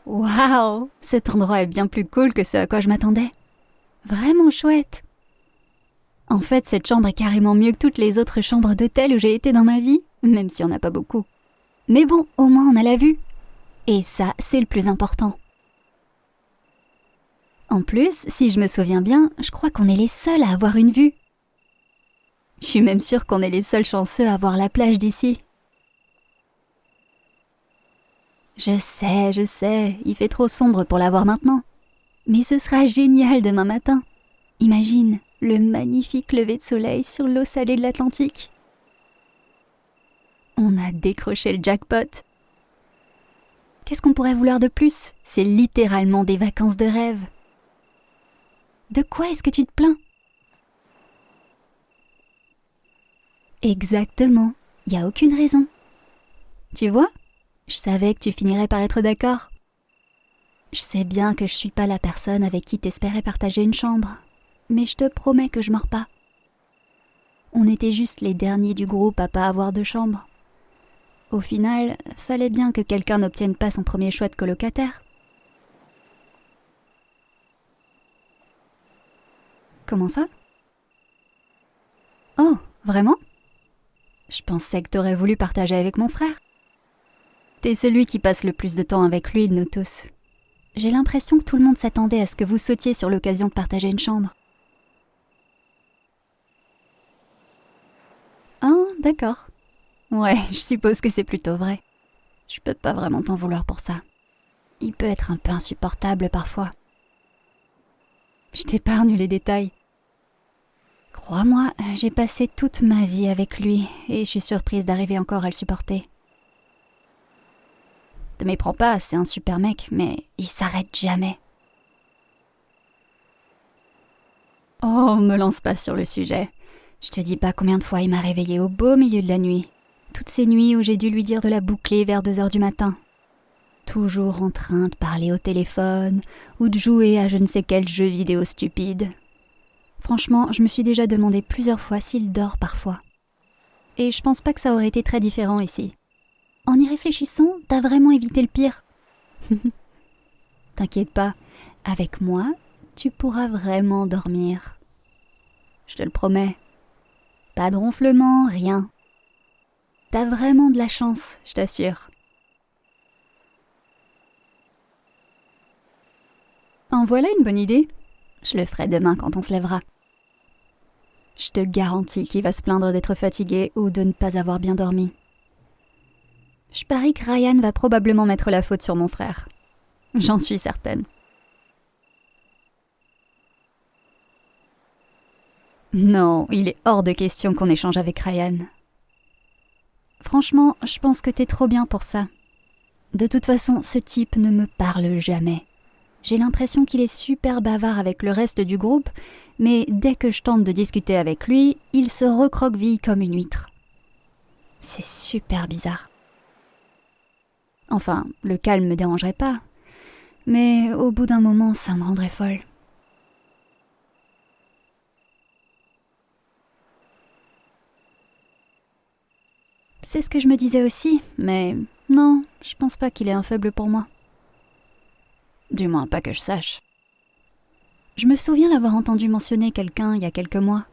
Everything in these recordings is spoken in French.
Waouh! Cet endroit est bien plus cool que ce à quoi je m'attendais. Vraiment chouette. En fait, cette chambre est carrément mieux que toutes les autres chambres d'hôtel où j'ai été dans ma vie, même s'il n'y en a pas beaucoup. Mais bon, au moins on a la vue. Et ça, c'est le plus important. En plus, si je me souviens bien, je crois qu'on est les seuls à avoir une vue. Je suis même sûre qu'on est les seuls chanceux à voir la plage d'ici. Je sais, il fait trop sombre pour la voir maintenant. Mais ce sera génial demain matin. Imagine le magnifique lever de soleil sur l'eau salée de l'Atlantique. On a décroché le jackpot. Qu'est-ce qu'on pourrait vouloir de plus? C'est littéralement des vacances de rêve. De quoi est-ce que tu te plains? Exactement, il n'y a aucune raison. Tu vois, je savais que tu finirais par être d'accord. Je sais bien que je suis pas la personne avec qui t'espérais partager une chambre, mais je te promets que je mords pas. On était juste les derniers du groupe à pas avoir de chambre. Au final, fallait bien que quelqu'un n'obtienne pas son premier choix de colocataire. Comment ça? Oh, vraiment? Je pensais que t'aurais voulu partager avec mon frère. T'es celui qui passe le plus de temps avec lui de nous tous. J'ai l'impression que tout le monde s'attendait à ce que vous sautiez sur l'occasion de partager une chambre. Ah, d'accord. Ouais, je suppose que c'est plutôt vrai. Je peux pas vraiment t'en vouloir pour ça. Il peut être un peu insupportable parfois. Je t'épargne les détails. Crois-moi, j'ai passé toute ma vie avec lui et je suis surprise d'arriver encore à le supporter. Te méprends pas, c'est un super mec, mais il s'arrête jamais. Oh, me lance pas sur le sujet. Je te dis pas combien de fois il m'a réveillée au beau milieu de la nuit. Toutes ces nuits où j'ai dû lui dire de la boucler vers 2h du matin. Toujours en train de parler au téléphone ou de jouer à je ne sais quel jeu vidéo stupide. Franchement, je me suis déjà demandé plusieurs fois s'il dort parfois. Et je pense pas que ça aurait été très différent ici. En y réfléchissant, t'as vraiment évité le pire. T'inquiète pas, avec moi, tu pourras vraiment dormir. Je te le promets. Pas de ronflement, rien. T'as vraiment de la chance, je t'assure. En voilà une bonne idée. Je le ferai demain quand on se lèvera. Je te garantis qu'il va se plaindre d'être fatigué ou de ne pas avoir bien dormi. Je parie que Ryan va probablement mettre la faute sur mon frère. J'en suis certaine. Non, il est hors de question qu'on échange avec Ryan. Franchement, je pense que t'es trop bien pour ça. De toute façon, ce type ne me parle jamais. J'ai l'impression qu'il est super bavard avec le reste du groupe, mais dès que je tente de discuter avec lui, il se recroqueville comme une huître. C'est super bizarre. Enfin, le calme me dérangerait pas, mais au bout d'un moment, ça me rendrait folle. C'est ce que je me disais aussi, mais non, je pense pas qu'il ait un faible pour moi. Du moins, pas que je sache. Je me souviens l'avoir entendu mentionner quelqu'un il y a quelques mois.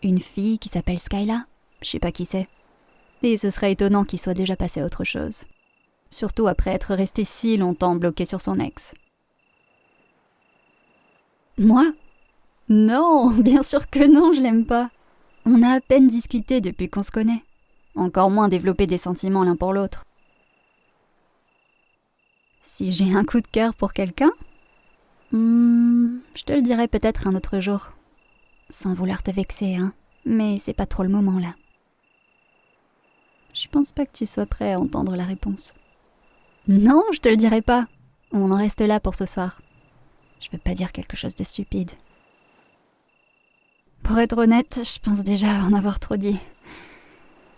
Une fille qui s'appelle Skyla. Je sais pas qui c'est. Et ce serait étonnant qu'il soit déjà passé à autre chose. Surtout après être resté si longtemps bloqué sur son ex. Moi? Non, bien sûr que non, je l'aime pas. On a à peine discuté depuis qu'on se connaît. Encore moins développé des sentiments l'un pour l'autre. Si j'ai un coup de cœur pour quelqu'un, je te le dirai peut-être un autre jour. Sans vouloir te vexer, hein. Mais c'est pas trop le moment, là. Je pense pas que tu sois prêt à entendre la réponse. Non, je te le dirai pas. On en reste là pour ce soir. Je veux pas dire quelque chose de stupide. Pour être honnête, je pense déjà en avoir trop dit.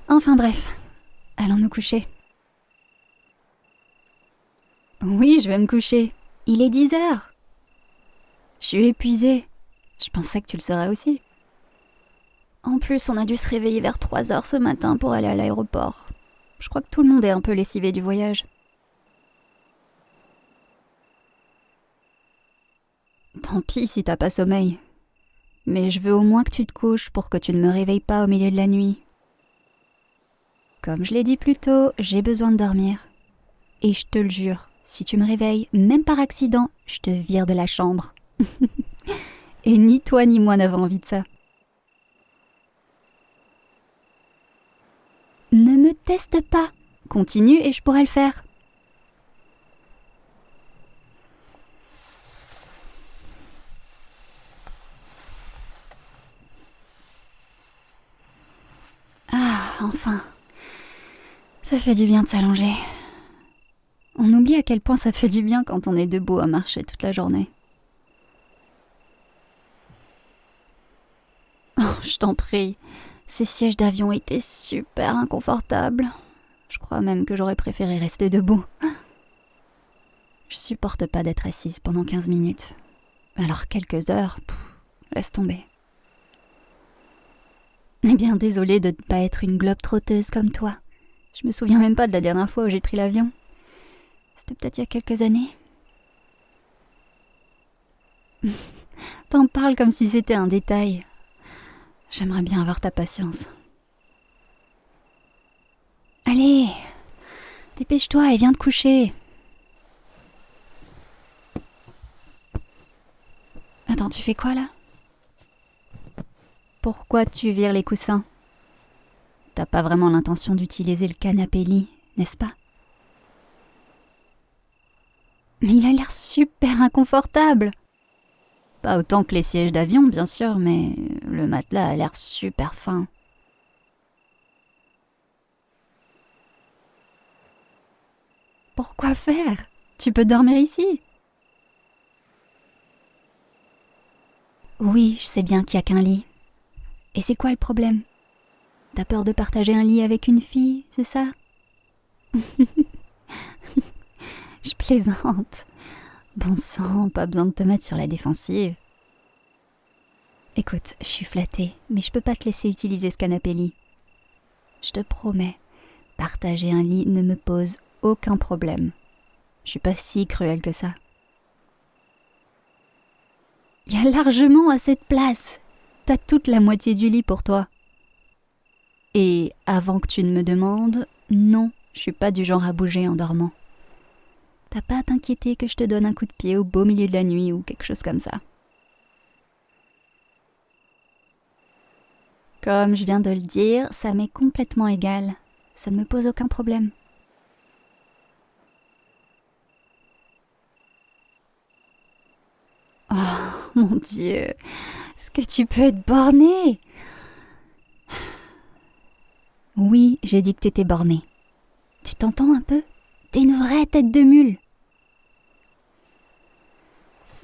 Enfin bref, allons nous coucher. Oui, je vais me coucher. Il est 10h. Je suis épuisée. Je pensais que tu le serais aussi. En plus, on a dû se réveiller vers 3h ce matin pour aller à l'aéroport. Je crois que tout le monde est un peu lessivé du voyage. Tant pis si t'as pas sommeil. Mais je veux au moins que tu te couches pour que tu ne me réveilles pas au milieu de la nuit. Comme je l'ai dit plus tôt, j'ai besoin de dormir. Et je te le jure, si tu me réveilles, même par accident, je te vire de la chambre. Et ni toi ni moi n'avons envie de ça. Ne me teste pas. Continue et je pourrai le faire. Ah, enfin. Ça fait du bien de s'allonger. On oublie à quel point ça fait du bien quand on est debout à marcher toute la journée. Oh, je t'en prie. Ces sièges d'avion étaient super inconfortables. Je crois même que j'aurais préféré rester debout. Je supporte pas d'être assise pendant 15 minutes. Alors quelques heures, laisse tomber. Eh bien, désolée de ne pas être une globe trotteuse comme toi. Je me souviens même pas de la dernière fois où j'ai pris l'avion. C'était peut-être il y a quelques années. T'en parles comme si c'était un détail. J'aimerais bien avoir ta patience. Allez, dépêche-toi et viens te coucher. Attends, tu fais quoi là? Pourquoi tu vires les coussins? T'as pas vraiment l'intention d'utiliser le canapé-lit, n'est-ce pas? Mais il a l'air super inconfortable. Pas autant que les sièges d'avion, bien sûr, mais le matelas a l'air super fin. Pourquoi faire? Tu peux dormir ici. Oui, je sais bien qu'il n'y a qu'un lit. Et c'est quoi le problème? T'as peur de partager un lit avec une fille, c'est ça? Je plaisante. Bon sang, pas besoin de te mettre sur la défensive. Écoute, je suis flattée, mais je peux pas te laisser utiliser ce canapé-lit. Je te promets, partager un lit ne me pose aucun problème. Je suis pas si cruelle que ça. Il y a largement assez de place. T'as toute la moitié du lit pour toi. Et avant que tu ne me demandes, non, je suis pas du genre à bouger en dormant. T'as pas à t'inquiéter que je te donne un coup de pied au beau milieu de la nuit ou quelque chose comme ça. Comme je viens de le dire, ça m'est complètement égal. Ça ne me pose aucun problème. Oh, mon Dieu, est-ce que tu peux être borné? Oui, j'ai dit que t'étais borné. Tu t'entends un peu? T'es une vraie tête de mule.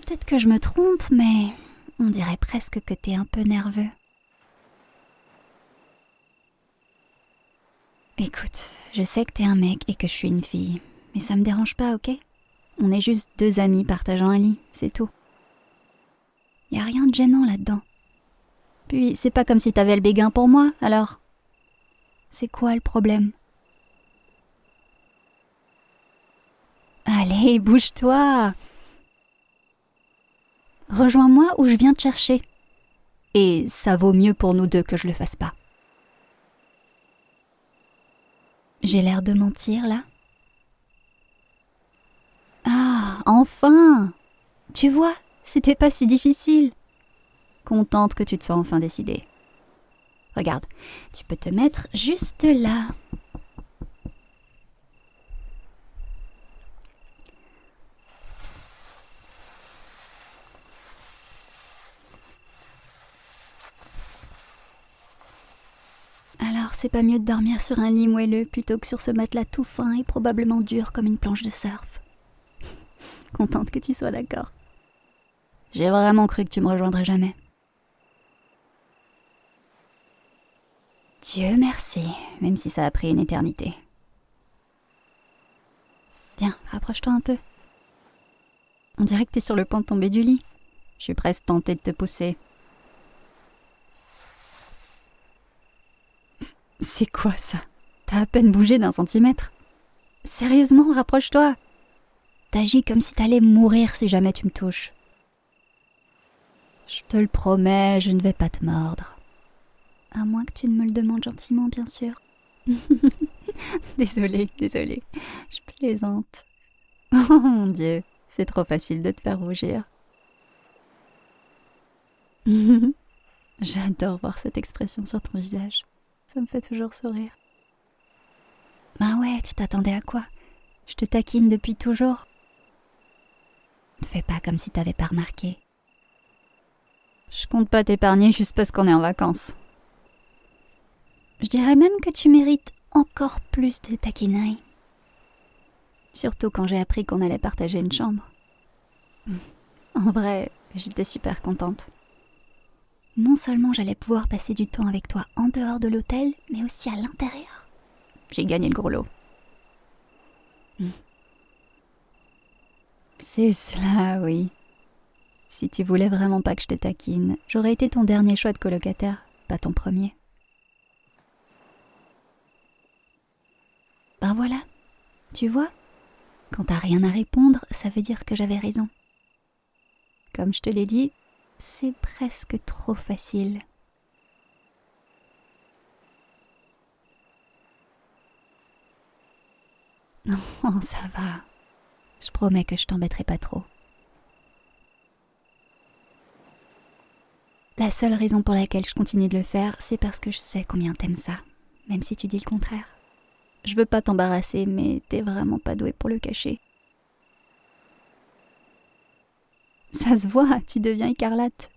Peut-être que je me trompe, mais on dirait presque que t'es un peu nerveux. Écoute, je sais que t'es un mec et que je suis une fille, mais ça me dérange pas, ok? On est juste deux amis partageant un lit, c'est tout. Y a rien de gênant là-dedans. Puis c'est pas comme si t'avais le béguin pour moi, alors. C'est quoi le problème? Allez, bouge-toi! Rejoins-moi ou je viens te chercher. Et ça vaut mieux pour nous deux que je le fasse pas. J'ai l'air de mentir, là? Ah, enfin! Tu vois, c'était pas si difficile. Contente que tu te sois enfin décidée. Regarde, tu peux te mettre juste là. Alors, c'est pas mieux de dormir sur un lit moelleux plutôt que sur ce matelas tout fin et probablement dur comme une planche de surf. Contente que tu sois d'accord. J'ai vraiment cru que tu me rejoindrais jamais. Dieu merci, même si ça a pris une éternité. Viens, rapproche-toi un peu. On dirait que t'es sur le point de tomber du lit. Je suis presque tentée de te pousser. C'est quoi ça? T'as à peine bougé d'1 centimètre. Sérieusement, rapproche-toi. T'agis comme si t'allais mourir si jamais tu me touches. Je te le promets, je ne vais pas te mordre. À moins que tu ne me le demandes gentiment, bien sûr. Désolée, je plaisante. Oh mon Dieu, c'est trop facile de te faire rougir. J'adore voir cette expression sur ton visage. Ça me fait toujours sourire. Ben ouais, tu t'attendais à quoi? Je te taquine depuis toujours. Ne fais pas comme si t'avais pas remarqué. Je compte pas t'épargner juste parce qu'on est en vacances. Je dirais même que tu mérites encore plus de taquineries. Surtout quand j'ai appris qu'on allait partager une chambre. En vrai, j'étais super contente. Non seulement j'allais pouvoir passer du temps avec toi en dehors de l'hôtel, mais aussi à l'intérieur. J'ai gagné le gros lot. C'est cela, oui. Si tu voulais vraiment pas que je te taquine, j'aurais été ton dernier choix de colocataire, pas ton premier. Ben voilà, tu vois, quand t'as rien à répondre, ça veut dire que j'avais raison. Comme je te l'ai dit, c'est presque trop facile. Non, ça va. Je promets que je t'embêterai pas trop. La seule raison pour laquelle je continue de le faire, c'est parce que je sais combien t'aimes ça, même si tu dis le contraire. Je veux pas t'embarrasser, mais t'es vraiment pas doué pour le cacher. Ça se voit, tu deviens écarlate.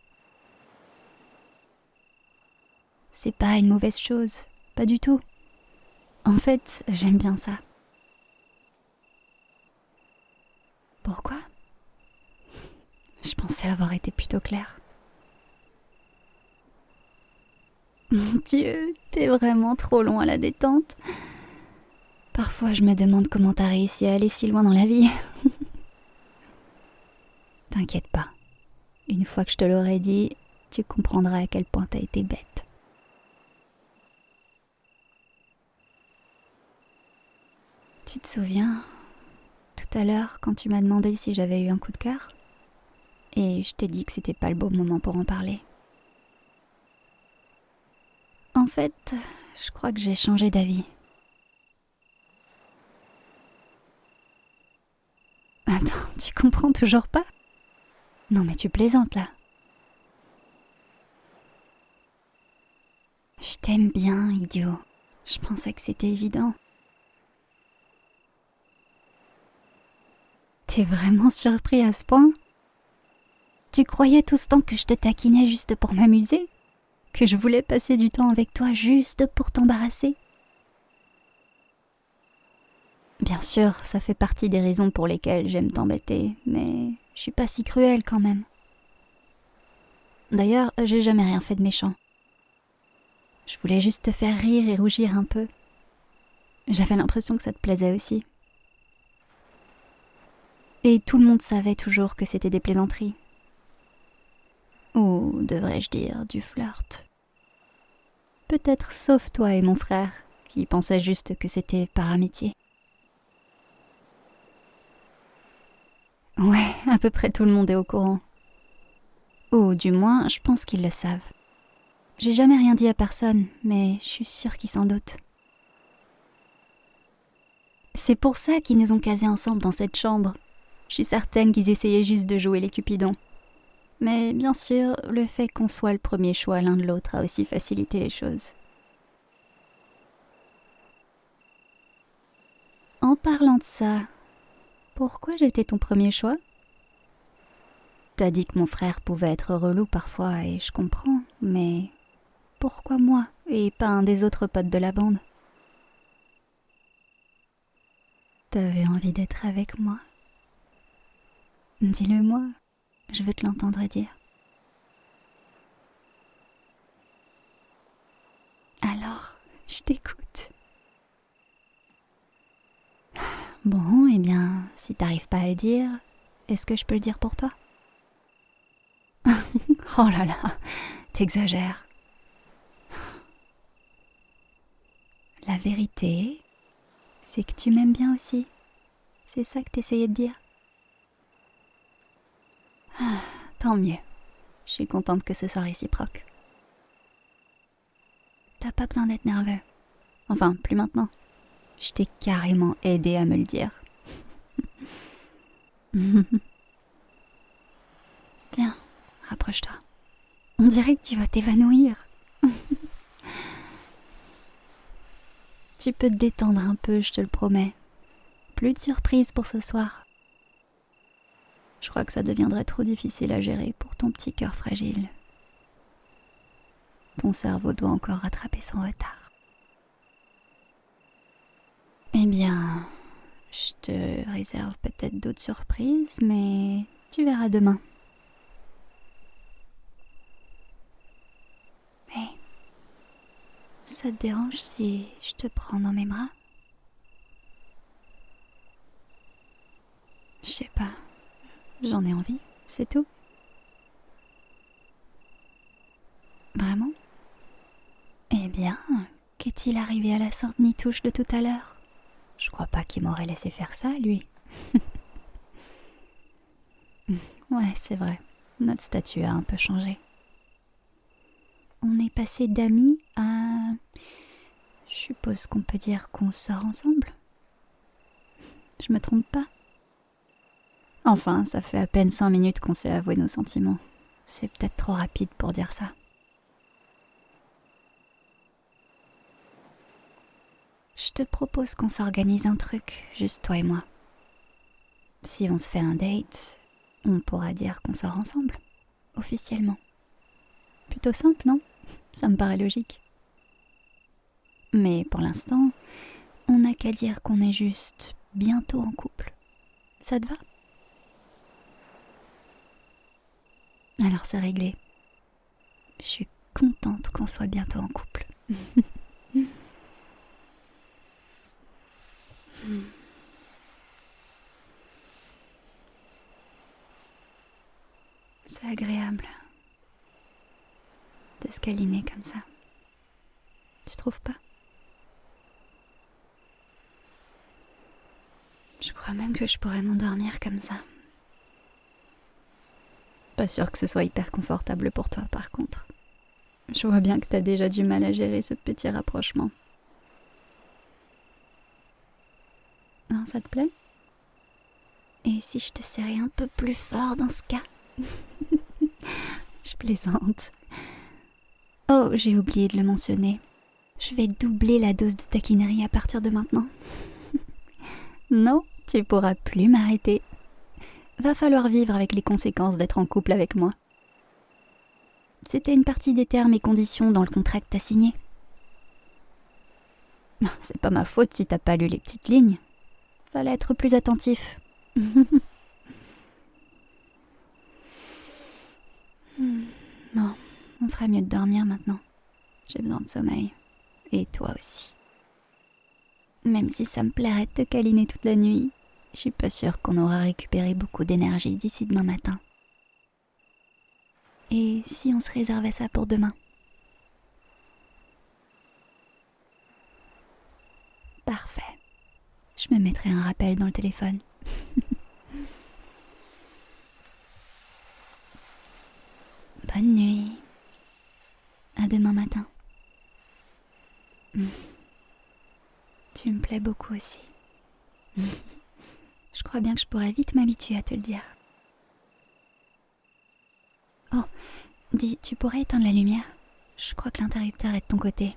C'est pas une mauvaise chose, pas du tout. En fait, j'aime bien ça. Pourquoi? Je pensais avoir été plutôt claire. Mon Dieu, t'es vraiment trop long à la détente. Parfois, je me demande comment t'as réussi à aller si loin dans la vie. T'inquiète pas. Une fois que je te l'aurai dit, tu comprendras à quel point t'as été bête. Tu te souviens, tout à l'heure, quand tu m'as demandé si j'avais eu un coup de cœur? Et je t'ai dit que c'était pas le bon moment pour en parler. En fait, je crois que j'ai changé d'avis. Attends, tu comprends toujours pas? Non mais tu plaisantes là. Je t'aime bien, idiot. Je pensais que c'était évident. T'es vraiment surpris à ce point? Tu croyais tout ce temps que je te taquinais juste pour m'amuser? Que je voulais passer du temps avec toi juste pour t'embarrasser? Bien sûr, ça fait partie des raisons pour lesquelles j'aime t'embêter, mais je suis pas si cruelle quand même. D'ailleurs, j'ai jamais rien fait de méchant. Je voulais juste te faire rire et rougir un peu. J'avais l'impression que ça te plaisait aussi. Et tout le monde savait toujours que c'était des plaisanteries. Ou devrais-je dire du flirt. Peut-être sauf toi et mon frère, qui pensaient juste que c'était par amitié. Ouais, à peu près tout le monde est au courant. Ou du moins, je pense qu'ils le savent. J'ai jamais rien dit à personne, mais je suis sûre qu'ils s'en doutent. C'est pour ça qu'ils nous ont casés ensemble dans cette chambre. Je suis certaine qu'ils essayaient juste de jouer les Cupidons. Mais bien sûr, le fait qu'on soit le premier choix l'un de l'autre a aussi facilité les choses. En parlant de ça, pourquoi j'étais ton premier choix? T'as dit que mon frère pouvait être relou parfois et je comprends, mais pourquoi moi et pas un des autres potes de la bande? T'avais envie d'être avec moi? Dis-le-moi, je veux te l'entendre dire. Alors, je t'écoute. Bon, eh bien, si t'arrives pas à le dire, est-ce que je peux le dire pour toi? Oh là là, t'exagères. La vérité, c'est que tu m'aimes bien aussi. C'est ça que t'essayais de dire? Ah, tant mieux. Je suis contente que ce soit réciproque. T'as pas besoin d'être nerveux. Enfin, plus maintenant. Je t'ai carrément aidé à me le dire. Viens, rapproche-toi. On dirait que tu vas t'évanouir. Tu peux te détendre un peu, je te le promets. Plus de surprises pour ce soir. Je crois que ça deviendrait trop difficile à gérer pour ton petit cœur fragile. Ton cerveau doit encore rattraper son retard. Eh bien, je te réserve peut-être d'autres surprises, mais tu verras demain. Mais ça te dérange si je te prends dans mes bras? Je sais pas, j'en ai envie, c'est tout. Vraiment? Eh bien, qu'est-il arrivé à la Sainte Nitouche de tout à l'heure? Je crois pas qu'il m'aurait laissé faire ça, lui. Ouais, c'est vrai, notre statut a un peu changé. On est passé d'amis à... Je suppose qu'on peut dire qu'on sort ensemble. Je me trompe pas? Enfin, ça fait à peine 5 minutes qu'on s'est avoué nos sentiments. C'est peut-être trop rapide pour dire ça. Je te propose qu'on s'organise un truc, juste toi et moi. Si on se fait un date, on pourra dire qu'on sort ensemble, officiellement. Plutôt simple, non? Ça me paraît logique. Mais pour l'instant, on n'a qu'à dire qu'on est juste bientôt en couple. Ça te va? Alors c'est réglé. Je suis contente qu'on soit bientôt en couple. C'est agréable de se câliner comme ça. Tu trouves pas? Je crois même que je pourrais m'endormir comme ça. Pas sûr que ce soit hyper confortable pour toi par contre. Je vois bien que t'as déjà du mal à gérer ce petit rapprochement. Non, ça te plaît? Et si je te serrais un peu plus fort dans ce cas? Je plaisante. Oh, j'ai oublié de le mentionner. Je vais doubler la dose de taquinerie à partir de maintenant. Non, tu pourras plus m'arrêter. Va falloir vivre avec les conséquences d'être en couple avec moi. C'était une partie des termes et conditions dans le contrat que t'as signé. C'est pas ma faute si t'as pas lu les petites lignes. Fallait être plus attentif. Bon, on ferait mieux de dormir maintenant. J'ai besoin de sommeil. Et toi aussi. Même si ça me plairait de te câliner toute la nuit, je suis pas sûre qu'on aura récupéré beaucoup d'énergie d'ici demain matin. Et si on se réservait ça pour demain? Parfait. Je me mettrai un rappel dans le téléphone. Bonne nuit. À demain matin. Tu me plais beaucoup aussi. Je crois bien que je pourrais vite m'habituer à te le dire. Oh, dis, tu pourrais éteindre la lumière? Je crois que l'interrupteur est de ton côté.